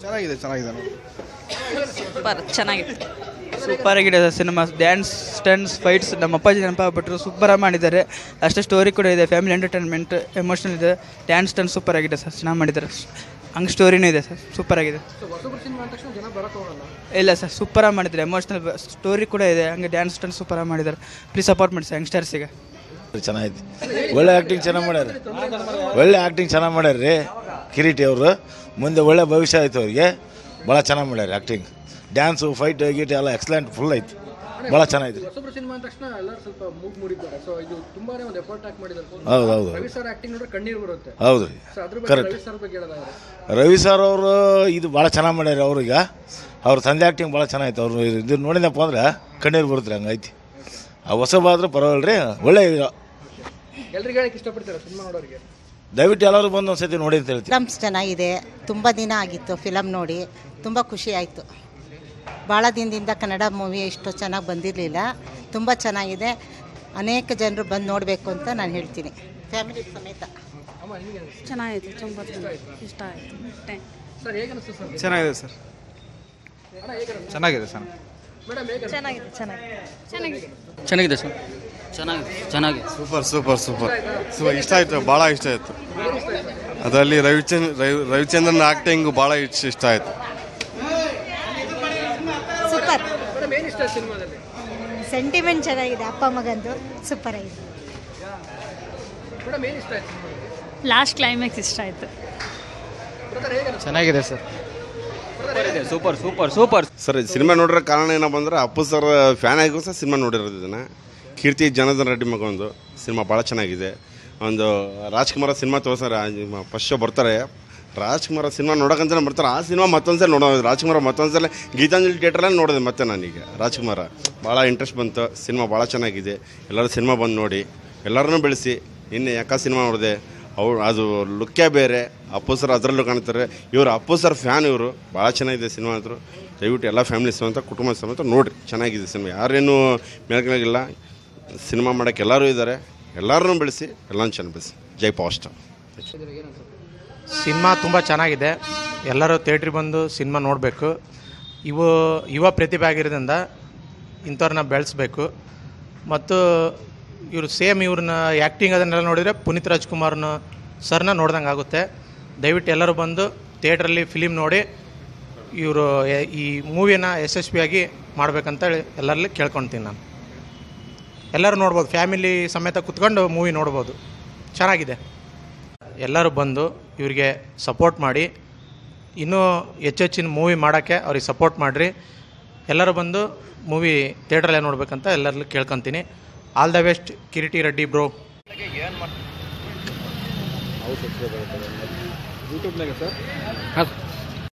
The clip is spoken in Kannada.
ಚೆನ್ನಾಗಿದೆ ಚೆನ್ನಾಗಿತ್ತು. ಸೂಪರ್ ಆಗಿದೆ ಸಿನಿಮಾ. ಡ್ಯಾನ್ಸ್ ಸ್ಟನ್ಸ್ ಫೈಟ್ಸ್ ನಮ್ಮ ಅಪ್ಪಾಜಿ ನೆನಪಾಗ್ಬಿಟ್ರು. ಸೂಪರಾಗಿ ಮಾಡಿದ್ದಾರೆ. ಅಷ್ಟೇ ಸ್ಟೋರಿ ಕೂಡ ಇದೆ. ಫ್ಯಾಮಿಲಿ ಎಂಟರ್ಟೈನ್ಮೆಂಟ್ ಎಮೋಷನಲ್ ಇದೆ. ಡ್ಯಾನ್ಸ್ ಸ್ಟನ್ಸ್ ಸೂಪರ್ ಆಗಿದೆ ಸರ್. ಚೆನ್ನಾಗಿ ಮಾಡಿದ್ದಾರೆ. ಹಂಗೆ ಸ್ಟೋರಿನೂ ಇದೆ ಸರ್. ಸೂಪರ್ ಆಗಿದೆ. ಇಲ್ಲ ಸರ್, ಸೂಪರಾಗಿ ಮಾಡಿದ್ದಾರೆ. ಎಮೋಷನಲ್ ಸ್ಟೋರಿ ಕೂಡ ಇದೆ. ಹಂಗೆ ಡ್ಯಾನ್ಸ್ ಸ್ಟನ್ಸ್ ಸೂಪರಾಗಿ ಮಾಡಿದ್ದಾರೆ. ಪ್ಲೀಸ್ ಸಪೋರ್ಟ್ ಮಾಡಿ ಸರ್ ಯಂಗ್ಸ್ಟರ್ಸಿಗೆ. ಚೆನ್ನಾಗಿದೆ. ಒಳ್ಳೆ ಆ್ಯಕ್ಟಿಂಗ್ ಚೆನ್ನಾಗಿ ಮಾಡ್ಯಾರ ರೀ ಕಿರೀಟಿ ಅವರು. ಮುಂದೆ ಒಳ್ಳೆ ಭವಿಷ್ಯ ಆಯಿತು ಅವ್ರಿಗೆ. ಭಾಳ ಚೆನ್ನಾಗಿ ಮಾಡ್ಯಾರ ಆ್ಯಕ್ಟಿಂಗ್. ಡ್ಯಾನ್ಸು ಫೈಟ್ ಗೀಟ್ ಎಲ್ಲ ಎಕ್ಸಲೆಂಟ್ ಫುಲ್ ಐತಿ. ಭಾಳ ಚೆನ್ನಾಗಿದೆ. ಹೌದು ಕರೆಕ್ಟ್. ರವಿ ಸರ್ ಅವರು ಇದು ಭಾಳ ಚೆನ್ನಾಗಿ ಮಾಡ್ಯಾರ. ಅವ್ರಿಗೆ ಅವ್ರ ತಂದೆ ಆ್ಯಕ್ಟಿಂಗ್ ಭಾಳ ಚೆನ್ನಾಗಿತ್ತು. ಅವ್ರು ಇದು ನೋಡಿದಪ್ಪ ಅಂದ್ರೆ ಕಣ್ಣೀರು ಬರುತ್ತೆ. ಹಂಗೈತಿ. ಆ ಹೊಸಬಾದ್ರೆ ಪರವಾಗಿಲ್ಲ ರೀ. ಒಳ್ಳೆ ದಯವಿಟ್ಟು ಎಲ್ಲರೂ ಬಂದು ಒಂದು ಸತಿ ನೋಡಿ ಅಂತ ಹೇಳ್ತೀವಿ. ಫಿಲಮ್ಸ್ ಚೆನ್ನಾಗಿದೆ. ತುಂಬ ದಿನ ಆಗಿತ್ತು ಫಿಲಮ್ ನೋಡಿ. ತುಂಬ ಖುಷಿ ಆಯಿತು. ಭಾಳ ದಿನದಿಂದ ಕನ್ನಡ ಮೂವಿ ಇಷ್ಟು ಚೆನ್ನಾಗಿ ಬಂದಿರಲಿಲ್ಲ. ತುಂಬ ಚೆನ್ನಾಗಿದೆ. ಅನೇಕ ಜನರು ಬಂದು ನೋಡಬೇಕು ಅಂತ ನಾನು ಹೇಳ್ತೀನಿ. ಫ್ಯಾಮಿಲಿ ಸಮೇತ ಚೆನ್ನಾಗಿದೆ. ತುಂಬ ಇಷ್ಟ ಆಯಿತು. ಚೆನ್ನಾಗಿದೆ ಸರ್. ಚೆನ್ನಾಗಿದೆ ಸರ್. ಚೆನ್ನಾಗಿದೆ ಸರ್. ಚೆನ್ನಾಗಿದೆ. ಸೂಪರ್ ಇಷ್ಟ ಆಯಿತು. ಭಾಳ ಇಷ್ಟ ಆಯಿತು. ಅದರಲ್ಲಿ ರವಿಚಂದ್ರನ್ ಆ್ಯಕ್ಟಿಂಗು ಭಾಳ ಇಷ್ಟ ಆಯಿತು. ಸೂಪರ್. ಸೆಂಟಿಮೆಂಟ್ ಚೆನ್ನಾಗಿದೆ. ಅಪ್ಪ ಮಗಂದು ಸೂಪರ್ ಆಗಿದೆ. ಲಾಸ್ಟ್ ಕ್ಲೈಮ್ಯಾಕ್ಸ್ ಇಷ್ಟ ಆಯಿತು. ಚೆನ್ನಾಗಿದೆ ಸರ್. Super sir. ಸಿನಿಮಾ ನೋಡಿರೋ ಕಾರಣ ಏನಪ್ಪ ಅಂದ್ರೆ ಅಪ್ಪು ಸರ್ ಫ್ಯಾನ್ ಆಗಿರೋ ಸರ್ ಸಿನಿಮಾ ನೋಡಿರೋದು. ಇದನ್ನು ಕೀರ್ತಿ ಜನಾರ್ದನ್ ರೆಡ್ಡಿ ಮಗ ಒಂದು ಸಿನಿಮಾ ಭಾಳ ಚೆನ್ನಾಗಿದೆ. ಒಂದು ರಾಜ್ಕುಮಾರ ಸಿನಿಮಾ ತೋರಿಸ್ತಾರೆ. ಫಸ್ಟ್ ಶೋ ಬರ್ತಾರೆ. ರಾಜ್ಕುಮಾರ ಸಿನಿಮಾ ನೋಡೋಕ್ಕಂತಲೇ ಬರ್ತಾರೆ. ಆ ಸಿನಿಮಾ ಮತ್ತೊಂದು ಸಲ ನೋಡೋದು. ರಾಜ್ಕುಮಾರ ಮತ್ತೊಂದು ಸಲ ಗೀತಾಂಜಲಿ ಥಿಯೇಟ್ರಲ್ಲಿ ನೋಡಿದೆ ಮತ್ತೆ ನಾನೀಗ. ರಾಜ್ಕುಮಾರ ಭಾಳ ಇಂಟ್ರೆಸ್ಟ್ ಬಂತು. ಸಿನಿಮಾ ಭಾಳ ಚೆನ್ನಾಗಿದೆ. ಎಲ್ಲರೂ ಸಿನಿಮಾ ಬಂದು ನೋಡಿ, ಎಲ್ಲರನ್ನೂ ಬೆಳೆಸಿ. ನಿನ್ನೆ ಯಾಕೆ ಸಿನಿಮಾ ನೋಡಿದೆ. ಅದು ಲುಕ್ಕೇ ಬೇರೆ. ಅಪ್ಪು ಸರ್ ಅದರಲ್ಲೂ ಕಾಣ್ತಾರೆ. ಇವರು ಅಪ್ಪು ಸರ್ ಫ್ಯಾನ್. ಇವರು ಭಾಳ ಚೆನ್ನಾಗಿದೆ ಸಿನಿಮಾ ಅಂತೂ. ದಯವಿಟ್ಟು ಎಲ್ಲ ಫ್ಯಾಮಿಲಿ ಸಮೇತ ಕುಟುಂಬ ಸಮೇತ ನೋಡಿರಿ. ಚೆನ್ನಾಗಿದೆ ಸಿನಿಮಾ. ಯಾರೇನು ಮೇಲ್ಕೆಳಗಿಲ್ಲ. ಸಿನಿಮಾ ಮಾಡೋಕ್ಕೆ ಎಲ್ಲರೂ ಇದ್ದಾರೆ. ಎಲ್ಲರನ್ನೂ ಬೆಳೆಸಿ, ಎಲ್ಲನೂ ಚೆನ್ನಾಗಿ ಬೆಳೆಸಿ. ಜೈ ಪವರ್ ಸ್ಟಾರ್. ಸಿನಿಮಾ ತುಂಬ ಚೆನ್ನಾಗಿದೆ. ಎಲ್ಲರೂ ಥಿಯೇಟ್ರಿಗೆ ಬಂದು ಸಿನಿಮಾ ನೋಡಬೇಕು. ಯುವ ಪ್ರತಿಭೆ ಆಗಿರೋದ್ರಿಂದ ಇಂಥವ್ರನ್ನ ಬೆಳೆಸ್ಬೇಕು. ಮತ್ತು ಇವರು ಸೇಮ್ ಇವ್ರನ್ನ ಆ್ಯಕ್ಟಿಂಗ್ ಅದನ್ನೆಲ್ಲ ನೋಡಿದರೆ ಪುನೀತ್ ರಾಜ್ಕುಮಾರ್ನ ಸರ್ನ ನೋಡ್ದಂಗೆ ಆಗುತ್ತೆ. ದಯವಿಟ್ಟು ಎಲ್ಲರೂ ಬಂದು ಥಿಯೇಟ್ರಲ್ಲಿ ಫಿಲಿಮ್ ನೋಡಿ ಇವರು ಈ ಮೂವಿನ ಯಶಸ್ವಿಯಾಗಿ ಮಾಡಬೇಕಂತೇಳಿ ಎಲ್ಲರಲ್ಲಿ ಕೇಳ್ಕೊಳ್ತೀನಿ ನಾನು. ಎಲ್ಲರೂ ನೋಡ್ಬೋದು. ಫ್ಯಾಮಿಲಿ ಸಮೇತ ಕುತ್ಕೊಂಡು ಮೂವಿ ನೋಡ್ಬೋದು. ಚೆನ್ನಾಗಿದೆ. ಎಲ್ಲರೂ ಬಂದು ಇವರಿಗೆ ಸಪೋರ್ಟ್ ಮಾಡಿ. ಇನ್ನೂ ಹೆಚ್ಚಿನ ಮೂವಿ ಮಾಡೋಕ್ಕೆ ಅವ್ರಿಗೆ ಸಪೋರ್ಟ್ ಮಾಡಿರಿ. ಎಲ್ಲರೂ ಬಂದು ಮೂವಿ ಥಿಯೇಟ್ರಲ್ಲೇ ನೋಡ್ಬೇಕಂತ ಎಲ್ಲರಲ್ಲಿ ಕೇಳ್ಕೊತೀನಿ. All the best Kireeti Reddy bro. ಯೂಟ್ಯೂಬ್ನಾಗ ಸರ್. ಹಾಂ.